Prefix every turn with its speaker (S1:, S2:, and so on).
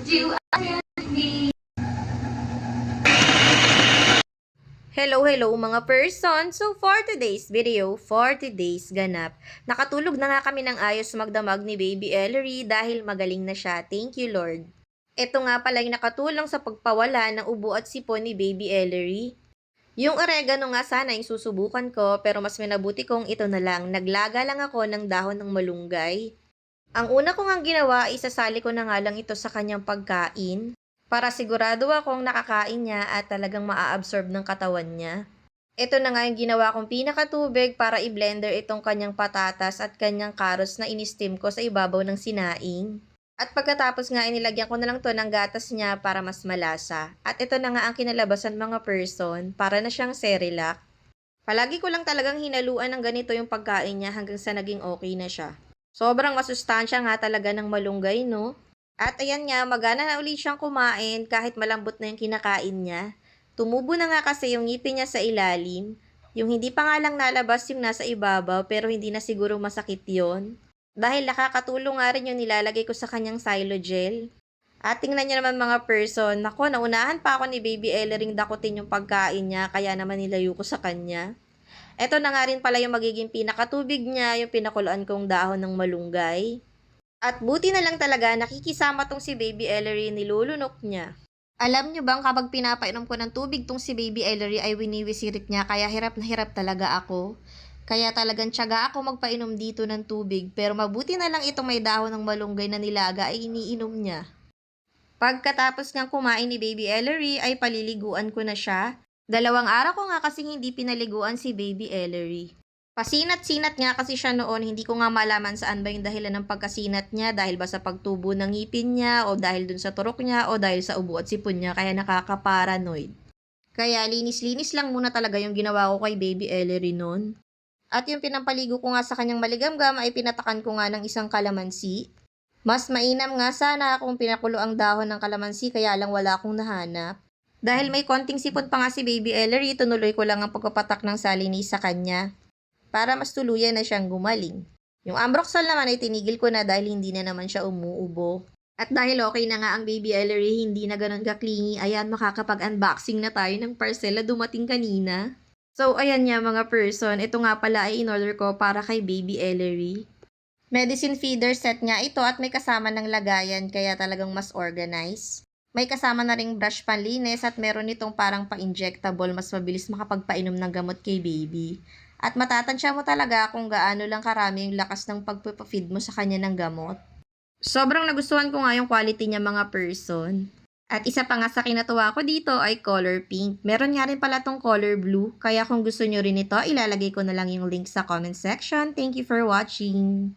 S1: Do I need?
S2: Hello mga person! So for today's video, for today's ganap, nakatulog na nga kami ng ayos magdamag ni Baby Ellery dahil magaling na siya. Thank you Lord. Ito nga pala yung nakatulong sa pagpawala ng ubo at sipon ni Baby Ellery. Yung oregano nga sana yung susubukan ko pero mas minabuti kong ito na lang. Naglaga lang ako ng dahon ng malunggay. Ang una ko nga ginawa, isasali ko na nga lang ito sa kanyang pagkain para sigurado akong nakakain niya at talagang maa-absorb ng katawan niya. Ito na nga yung ginawa kong pinakatubig para i-blender itong kanyang patatas at kanyang carrots na in-steam ko sa ibabaw ng sinaing. At pagkatapos nga inilagyan ko na lang to ng gatas niya para mas malasa. At ito na nga ang kinalabasan mga person, para na siyang Cerelac. Palagi ko lang talagang hinaluan ng ganito yung pagkain niya hanggang sa naging okay na siya. Sobrang masustansya nga talaga ng malunggay, no? At ayan nga, magana na ulit siyang kumain kahit malambot na yung kinakain niya. Tumubo na nga kasi yung ngipin niya sa ilalim. Yung hindi pa nga lang nalabas yung nasa ibabaw pero hindi na siguro masakit yon. Dahil nakakatulong nga rin yung nilalagay ko sa kanyang Xylogel. At tingnan niyo naman mga person, nako, naunahan pa ako ni Baby Ellering dakutin yung pagkain niya kaya naman nilayo ko sa kanya. Ito na nga rin pala yung magiging pinakatubig niya, yung pinakuluan kong dahon ng malunggay. At buti na lang talaga nakikisama tong si Baby Ellery, nilulunok niya. Alam nyo bang kapag pinapainom ko ng tubig tong si Baby Ellery ay winiwisirit niya kaya hirap na hirap talaga ako. Kaya talagang tiyaga ako magpainom dito ng tubig pero mabuti na lang itong may dahon ng malunggay na nilaga ay iniinom niya. Pagkatapos ng kumain ni Baby Ellery ay paliliguan ko na siya. 2 araw ko nga kasing hindi pinaliguan si Baby Ellery. Pasinat-sinat nga kasi siya noon, hindi ko nga malaman saan ba yung dahilan ng pagkasinat niya, dahil ba sa pagtubo ng ngipin niya, o dahil dun sa turok niya, o dahil sa ubo at sipon niya, kaya nakaka-paranoid. Kaya linis-linis lang muna talaga yung ginawa ko kay Baby Ellery noon. At yung pinampaligo ko nga sa kanyang maligamgam ay pinatakan ko nga ng isang kalamansi. Mas mainam nga sana kung pinakulo ang dahon ng kalamansi kaya lang wala akong nahanap. Dahil may konting sipon pa nga si Baby Ellery, tinuloy ko lang ang pagpapatak ng salinis sa kanya para mas tuluyan na siyang gumaling. Yung Ambroxol naman ay tinigil ko na dahil hindi na naman siya umuubo. At dahil okay na nga ang Baby Ellery, hindi na ganun kaklingi, ayan, makakapag-unboxing na tayo ng parcel na dumating kanina. So ayan nga mga person, ito nga pala ay in-order ko para kay Baby Ellery. Medicine feeder set nga ito at may kasama ng lagayan kaya talagang mas organized. May kasama na ring brush panlinis at meron nitong parang pa-injectable, mas mabilis makapagpainom ng gamot kay baby. At matatansya mo talaga kung gaano lang karami yung lakas ng pagpapafeed mo sa kanya ng gamot. Sobrang nagustuhan ko nga yung quality niya mga person. At isa pa nga sa kinatuwa ko dito ay color pink. Meron nga rin pala tong color blue. Kaya kung gusto nyo rin ito, ilalagay ko na lang yung link sa comment section. Thank you for watching!